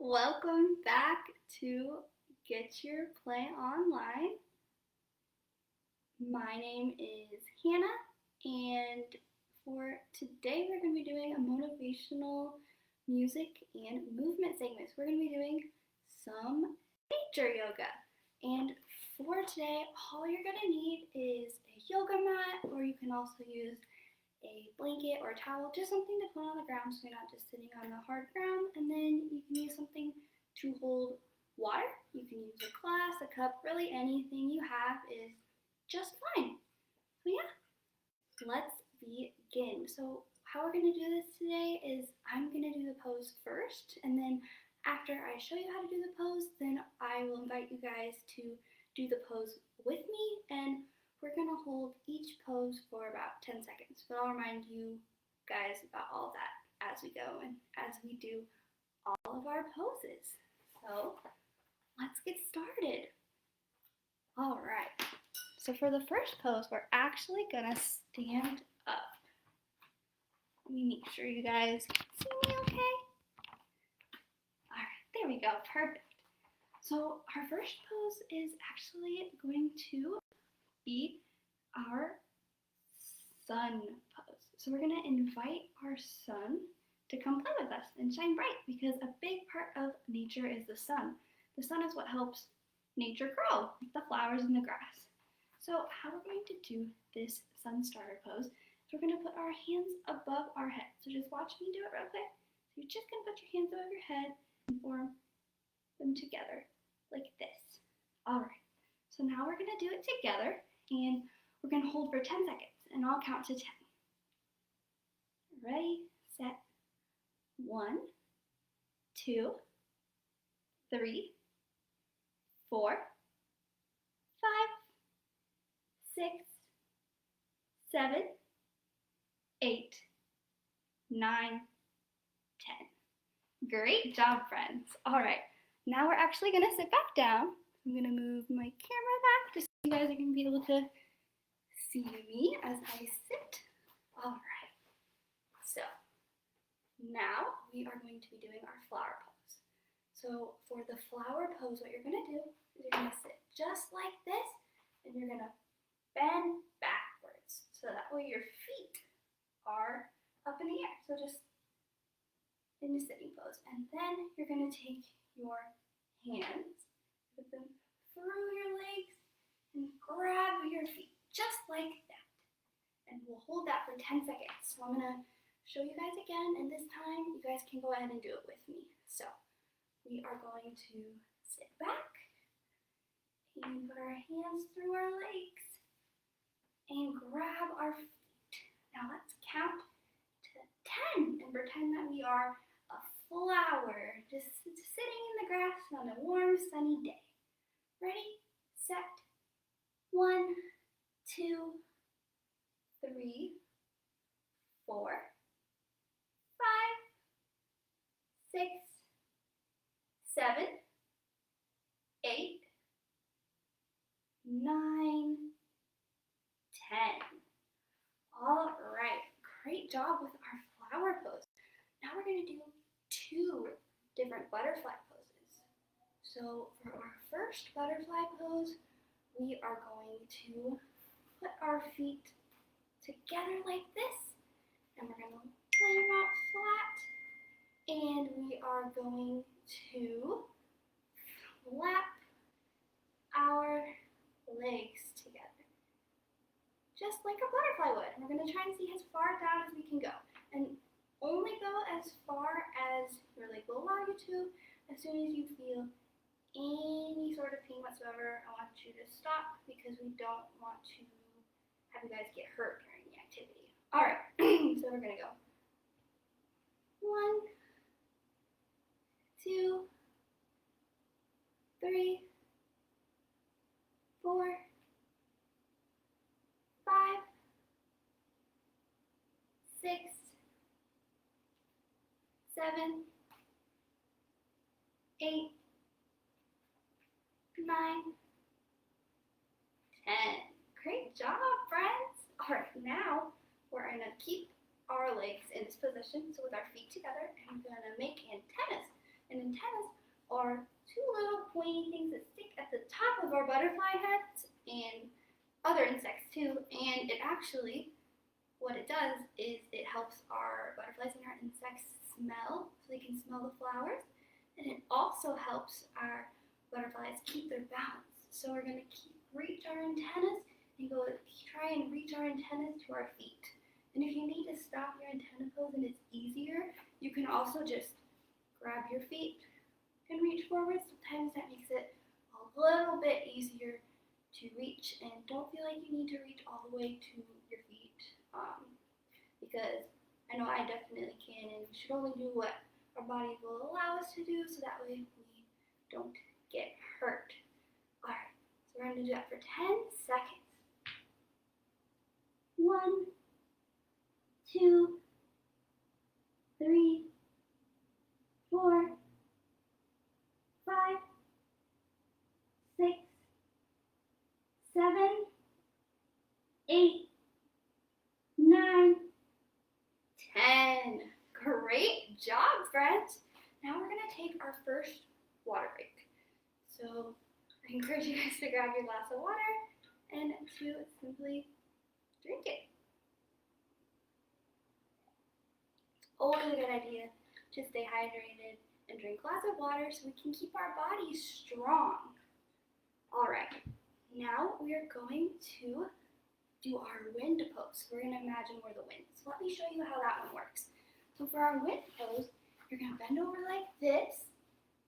Welcome back to Get Your Play Online. My name is Hannah, and for today we're going to be doing a motivational music and movement segment. We're going to be doing some nature yoga. And for today, all you're going to need is a yoga mat, or you can also use a blanket or a towel, just something to put on the ground so you're not just sitting on the hard ground. And then you can use something to hold water. You can use a glass, a cup, really anything you have is just fine. So yeah, let's begin. So how we're going to do this today is I'm going to do the pose first, and then after I show you how to do the pose, then I will invite you guys to do the pose with me, and we're going to hold each pose for about 10 seconds, but I'll remind you guys about all that as we go and as we do all of our poses. So let's get started. All right. So for the first pose, we're actually going to stand up. Let me make sure you guys can see me okay. All right, there we go. Perfect. So our first pose is actually going to be our sun pose. So we're going to invite our sun to come play with us and shine bright, because a big part of nature is the sun. The sun is what helps nature grow, like the flowers and the grass. So how we're going to do this sun starter pose is we're going to put our hands above our head. So just watch me do it real quick. So you're just going to put your hands above your head and form them together like this. All right. So now we're going to do it together, and we're going to hold for 10 seconds, and I'll count to 10. Ready, set, 1, 2, 3, 4, 5, 6, 7, 8, 9, 10. Great job, friends. All right, now we're actually going to sit back down. I'm going to move my camera back just so you guys are going to be able to see me as I sit. All right. So now we are going to be doing our flower pose. So for the flower pose, what you're going to do is you're going to sit just like this, and you're going to bend backwards. So that way your feet are up in the air. So just in the sitting pose. And then you're going to take your hands, put them through your legs, and grab your feet, just like that. And we'll hold that for 10 seconds. So I'm going to show you guys again, and this time you guys can go ahead and do it with me. So we are going to sit back and put our hands through our legs and grab our feet. Now let's count to 10 and pretend that we are a flower just sitting in the grass on a warm, sunny day. Ready, set, 1, 2, 3, 4, 5, 6, 7, 8, 9, 10. All right, great job with our flower pose. Now we're going to do 2 different butterfly poses. So for our first butterfly pose, we are going to put our feet together like this, and we're going to lay them out flat, and we are going to flap our legs together, just like a butterfly would. And we're going to try and see as far down as we can go, and only go as far as your leg will allow you to. As soon as you feel any sort of pain whatsoever, I want you to stop, because we don't want to have you guys get hurt during the activity. All right, so we're gonna go 1, 2, 3, 4, 5, 6, 7, 8, 9, 10. Great job, friends. All right, now we're going to keep our legs in this position, so with our feet together, and we're going to make antennas. And antennas are two little pointy things that stick at the top of our butterfly heads and other insects too. And it actually, what it does is it helps our butterflies and our insects smell, so they can smell the flowers. And it also helps our butterflies keep their balance. So we're going to reach our antennas and try and reach our antennas to our feet. And if you need to stop your antenna pose and it's easier, you can also just grab your feet and reach forward. Sometimes that makes it a little bit easier to reach, and don't feel like you need to reach all the way to your feet, because I know I definitely can, and we should only do what our body will allow us to do, so that way we don't get hurt. Alright, so we're going to do that for 10 seconds. 1, 2, 3, 4, 5, 6, 7, 8, 9, 10. Great job, friends. Now we're going to take our first water break. So I encourage you guys to grab your glass of water and to simply drink it. Always a good idea to stay hydrated and drink lots of water so we can keep our bodies strong. Alright, now we are going to do our wind pose. We're going to imagine we're the wind. So let me show you how that one works. So for our wind pose, you're going to bend over like this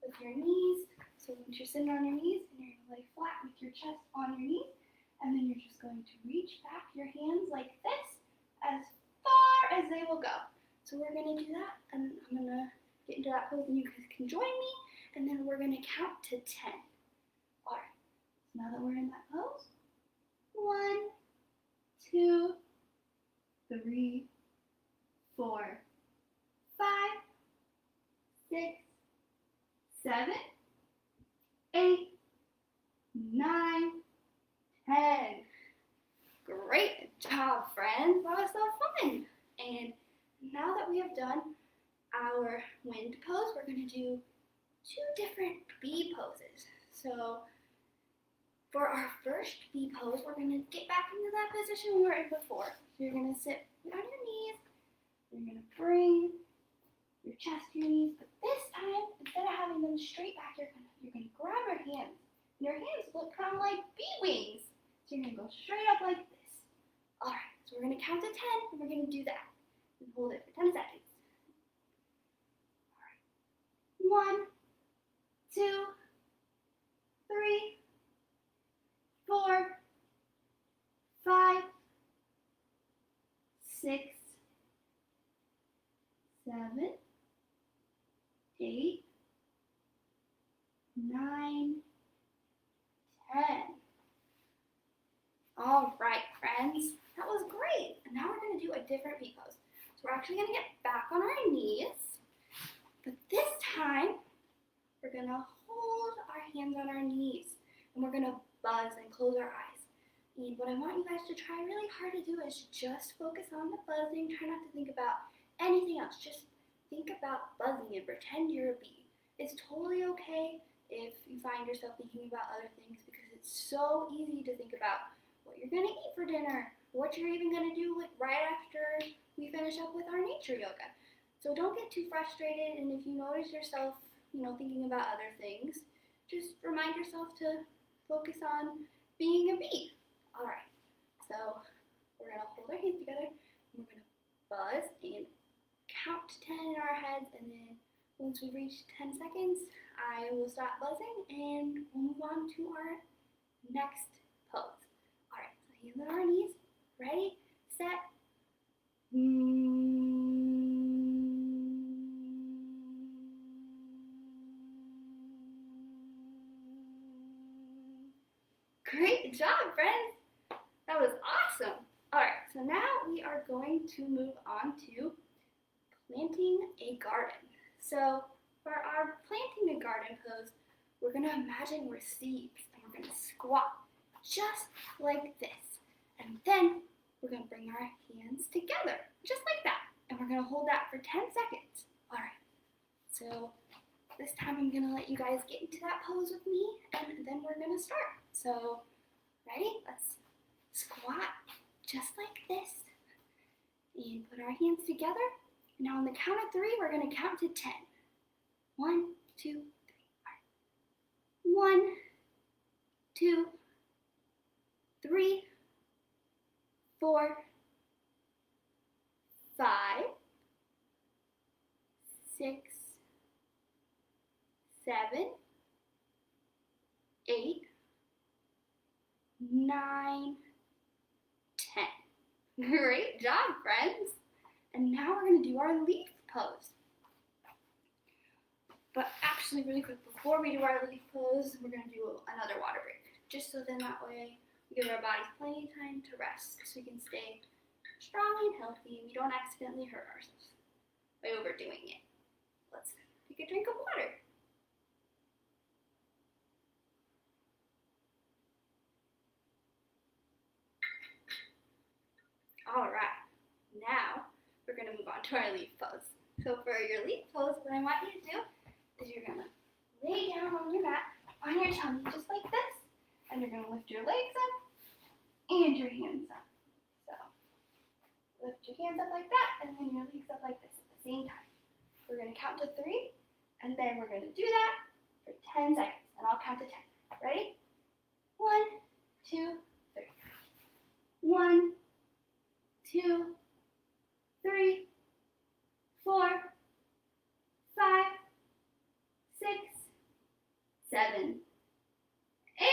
with your knees. So once you're sitting on your knees, and you're going to lay flat with your chest on your knees, and then you're just going to reach back your hands like this as far as they will go. So we're going to do that, and I'm going to get into that pose, and you guys can join me, and then we're going to count to 10. Alright, so now that we're in that pose, 1, 2, 3, 4, 5, 6, 7, 8, 9, 10. Great job, friends. That was so fun. And now that we have done our wind pose, we're going to do 2 different bee poses. So for our first bee pose, we're going to get back into that position we were in before. So you're going to sit on your knees. You're going to bring your chest to your knees. But this time, instead of having them straight back, you're going to grab your hands. And your hands look kind of like bee wings. So you're going to go straight up like this. Alright, so we're going to count to 10, and we're going to do that. And hold it for 10 seconds. Alright. 1, 2, 3, 4, 5, 6, 7, 8, 9, 10. All right, friends, that was great. And now we're going to do a different bee pose. So we're actually going to get back on our knees, but this time we're going to hold our hands on our knees, and we're going to buzz and close our eyes. And what I want you guys to try really hard to do is just focus on the buzzing. Try not to think about anything else. Just think about buzzing and pretend you're a bee. It's totally okay if you find yourself thinking about other things, because it's so easy to think about what you're going to eat for dinner, what you're even going to do right after we finish up with our nature yoga. So don't get too frustrated, and if you notice yourself, thinking about other things, just remind yourself to focus on being a bee. Alright, so we're going to hold our hands together, and we're going to buzz and count to 10 in our heads, and then once we reach 10 seconds, I will stop buzzing, and we'll move on to our next pose. Alright, so hands on our knees, ready, set, Great job, friends! That was awesome! Alright, so now we are going to move on to planting a garden. So for our planting a garden pose, we're going to imagine we're seeds, and we're going to squat just like this. And then we're going to bring our hands together, just like that. And we're going to hold that for 10 seconds. Alright, so this time I'm gonna let you guys get into that pose with me, and then we're gonna start. So, ready? Let's squat just like this, and put our hands together. Now on the count of 3, we're gonna count to 10. 1, 2, 3. 1, 2, 3, 4, 5, 6, 7, 8, 9, 10. Great job, friends. And now we're going to do our leaf pose. But actually, really quick, before we do our leaf pose, we're going to do another water break. Just so then that way we give our bodies plenty of time to rest so we can stay strong and healthy and we don't accidentally hurt ourselves by overdoing it. Let's take a drink of water. All right, now we're going to move on to our leaf pose. So for your leaf pose, what I want you to do is you're going to lay down on your mat, on your tummy, just like this, and you're going to lift your legs up and your hands up. So lift your hands up like that, and then your legs up like this at the same time. We're going to count to 3, and then we're going to do that for 10 seconds, and I'll count to 10. Ready? 1, 2, 3. 1, 2, 3, 4, 5, 6, 7, 8,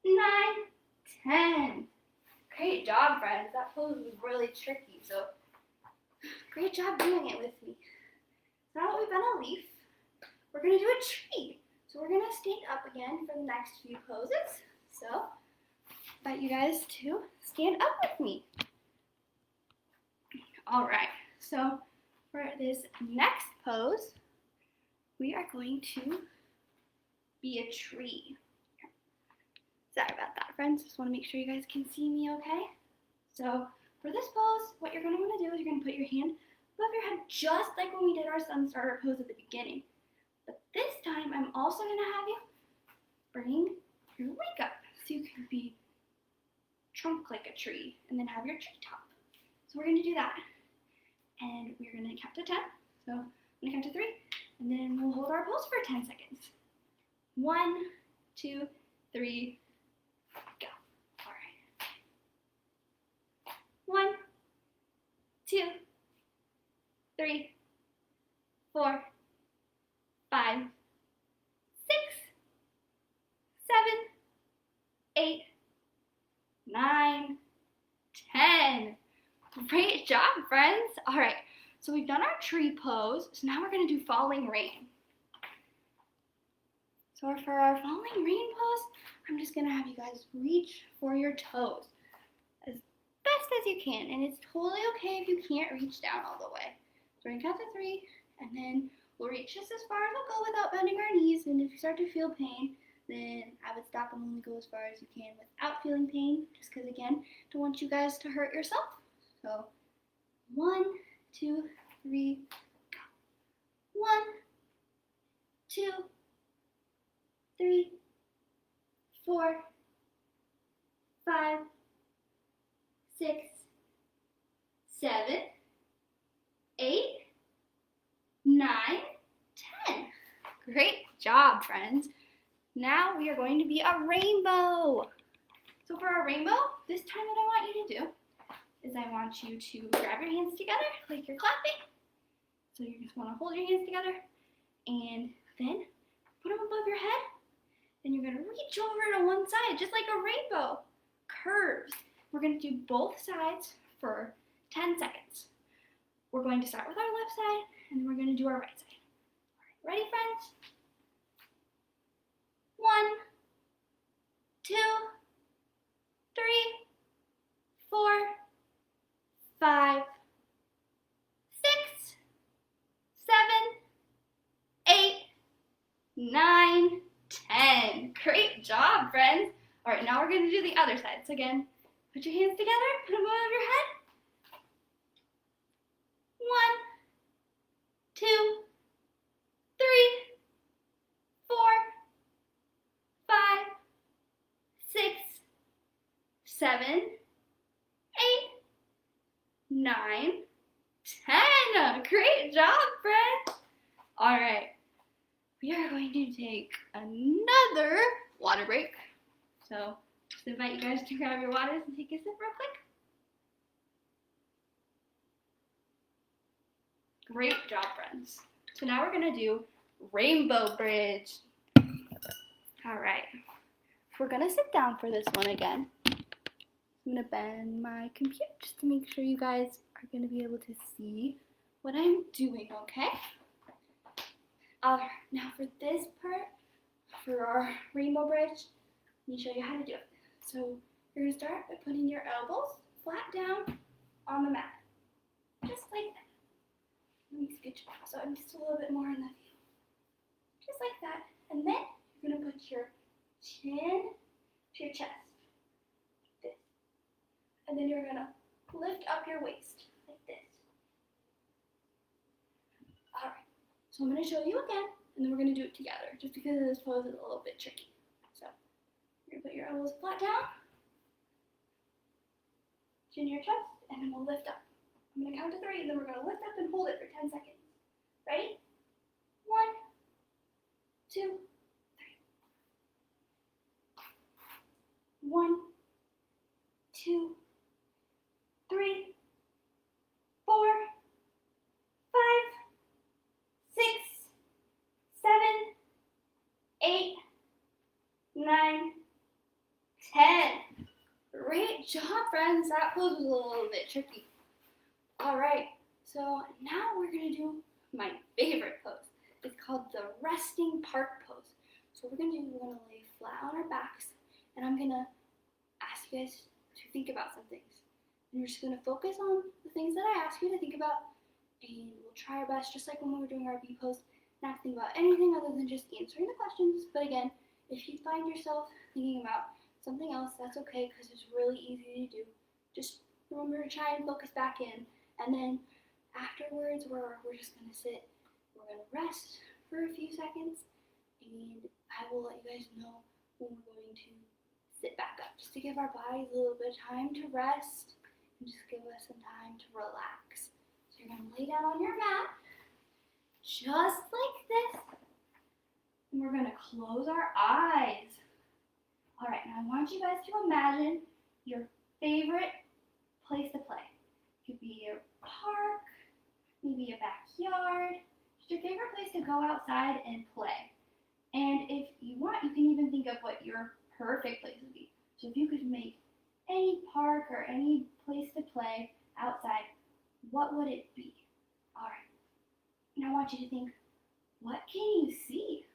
9, 10. Great job, friends. That pose was really tricky, so great job doing it with me. Now that we've done a leaf, we're going to do a tree. So we're going to stand up again for the next few poses. So I invite you guys to stand up with me. All right, so for this next pose, we are going to be a tree. Sorry about that, friends. Just want to make sure you guys can see me okay. So for this pose, what you're going to want to do is you're going to put your hand above your head just like when we did our sun starter pose at the beginning. But this time, I'm also going to have you bring your leg up so you can be trunk like a tree and then have your tree top. So we're going to do that. And we're going to count to 10. So I'm going to count to 3, and then we'll hold our pose for 10 seconds. 1, 2, 3, go. All right. 1, 2, 3, 4, 5, 6, 7, 8, 9, 10. Great job, friends. All right, so we've done our tree pose. So now we're going to do falling rain. So for our falling rain pose, I'm just going to have you guys reach for your toes as best as you can. And it's totally okay if you can't reach down all the way. So we're going to count to 3, and then we'll reach just as far as we'll go without bending our knees. And if you start to feel pain, then I would stop and only go as far as you can without feeling pain. Just because, again, don't want you guys to hurt yourself. So 1, 2, 3, go. 1, 2, 3, 4, 5, 6, 7, 8, 9, 10. Great job, friends. Now we are going to be a rainbow. So for our rainbow, this time what I want you to do is I want you to grab your hands together like you're clapping. So you just want to hold your hands together and then put them above your head. Then you're going to reach over to one side just like a rainbow. Curves. We're going to do both sides for 10 seconds. We're going to start with our left side and then we're going to do our right side. All right, ready, friends? 1, 2, 3, 4, 5, 6, 7, 8, 9, 10. Great job, friends. All right, now we're going to do the other side. So again, put your hands together, put them above your head. 1, 2, 3, 7, 8, 9, 10. Great job, friends. All right, we are going to take another water break. So just invite you guys to grab your waters and take a sip real quick. Great job, friends. So now we're gonna do rainbow bridge. All right, we're gonna sit down for this one again. I'm gonna bend my computer just to make sure you guys are gonna be able to see what I'm doing, okay? Now for this part, for our rainbow bridge, let me show you how to do it. So you're gonna start by putting your elbows flat down on the mat, just like that. Let me scooch back so I'm just a little bit more in the view. Just like that. And then you're gonna put your chin to your chest, like this. And then you're gonna lift up your waist, like this. All right, so I'm gonna show you again, and then we're gonna do it together, just because this pose is a little bit tricky. So you're gonna put your elbows flat down, chin to your chest, and then we'll lift up. I'm gonna count to 3, and then we're gonna lift up and hold it for 10 seconds. Ready? 1, 2, 3. 1, 2, 3, 4, 5, 6, 7, 8, 9, 10. Great job, friends. That pose was a little bit tricky. All right, so now we're gonna do my favorite pose. It's called the resting park pose. So we're gonna lay flat on our backs, and I'm gonna ask you guys to think about some things. And we're just gonna focus on the things that I ask you to think about, and we'll try our best, just like when we were doing our B pose, not to think about anything other than just answering the questions. But again, if you find yourself thinking about something else, that's okay, because it's really easy to do. Just remember to try and focus back in. And then afterwards, we're just gonna sit, we're gonna rest for a few seconds, and I will let you guys know when we're going to sit back up, just to give our bodies a little bit of time to rest, and just give us some time to relax. So you're gonna lay down on your mat, just like this, and we're gonna close our eyes. All right, now I want you guys to imagine your favorite place to play. It could be a park, maybe a backyard, just your favorite place to go outside and play. And if you want, you can even think of what your perfect place would be. So if you could make any park or any place to play outside, what would it be? All right, now I want you to think, what can you see?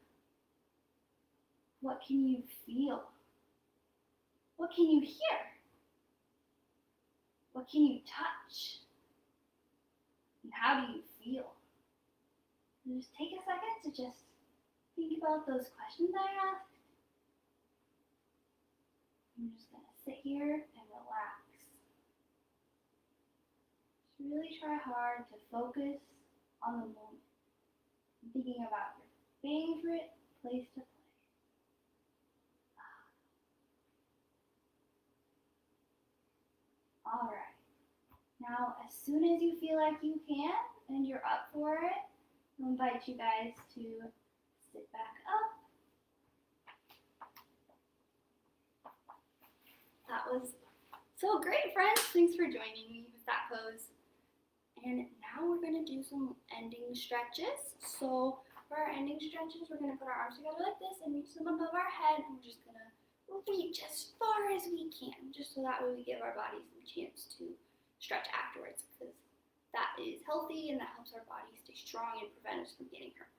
What can you feel? What can you hear? What can you touch? And how do you feel? And just take a second to just think about those questions I asked. I'm just going to sit here and relax. Just really try hard to focus on the moment. I'm thinking about your favorite place to play. All right. Now, as soon as you feel like you can and you're up for it, I'll invite you guys to sit back up. That was so great, friends. Thanks for joining me with that pose. And now we're going to do some ending stretches. So for our ending stretches, we're going to put our arms together like this and reach them above our head. And we're just going to reach as far as we can, just so that way we give our bodies a chance to stretch afterwards, because that is healthy and that helps our body stay strong and prevent us from getting hurt.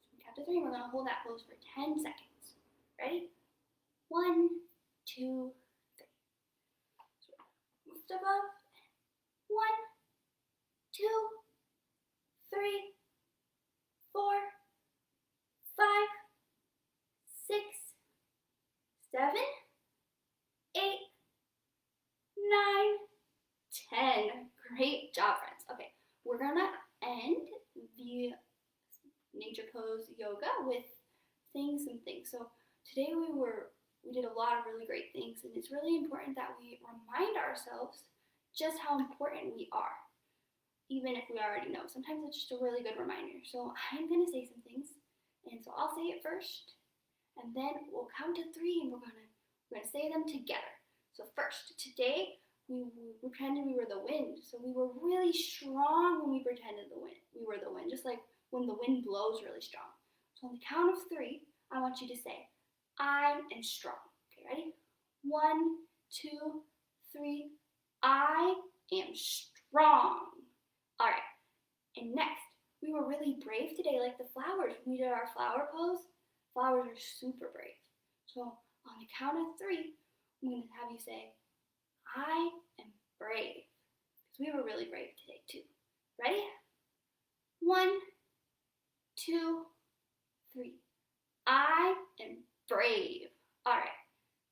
So we count to 3, we're going to hold that pose for 10 seconds. Ready? 1, 2, 3. So lift above. 1, 2, 3, 4, 5, 6, 7, 8, 9, 10. Great job, friends. Okay, we're gonna end the nature pose yoga with saying some things. So today we were we did a lot of really great things, and it's really important that we remind ourselves just how important we are, even if we already know. Sometimes it's just a really good reminder. So I'm going to say some things, and so I'll say it first, and then we'll count to 3, and we're gonna say them together. So first, today we pretended we were the wind. So we were really strong when we pretended we were the wind, just like when the wind blows really strong. So on the count of 3, I want you to say, I am strong. Okay, ready? 1, 2, 3. I am strong. All right. And next, we were really brave today, like the flowers. When we did our flower pose, flowers are super brave. So on the count of 3, I'm going to have you say, I am brave. Because we were really brave today too. Ready? 1, 2, 3. I am brave. All right.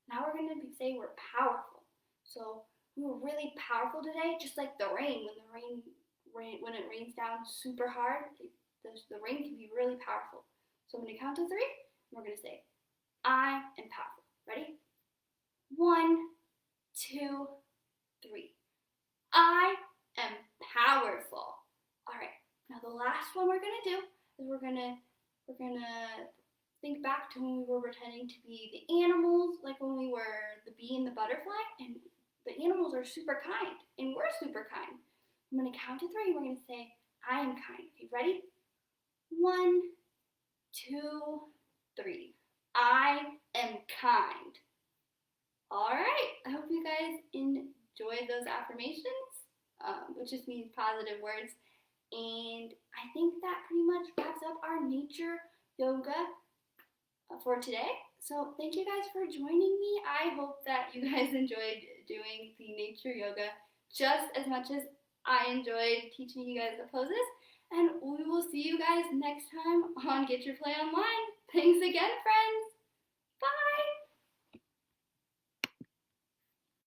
Now we're going to say we're powerful. So we were really powerful today, just like the rain. When it rains down super hard, the rain can be really powerful. So I'm going to count to 3, and we're going to say, I am powerful. Ready? 1, 2, 3. I am powerful. All right. Now the last one we're going to do is we're going to think back to when we were pretending to be the animals, like when we were the bee and the butterfly, and the animals are super kind, and we're super kind. I'm going to count to 3, and we're going to say, I am kind. Okay, ready? 1, 2, 3. I am kind. All right. I hope you guys enjoyed those affirmations, which just means positive words. And I think that pretty much wraps up our nature yoga for today. So thank you guys for joining me. I hope that you guys enjoyed doing the nature yoga just as much as I enjoyed teaching you guys the poses. And we will see you guys next time on Get Your Play Online. Thanks again, friends.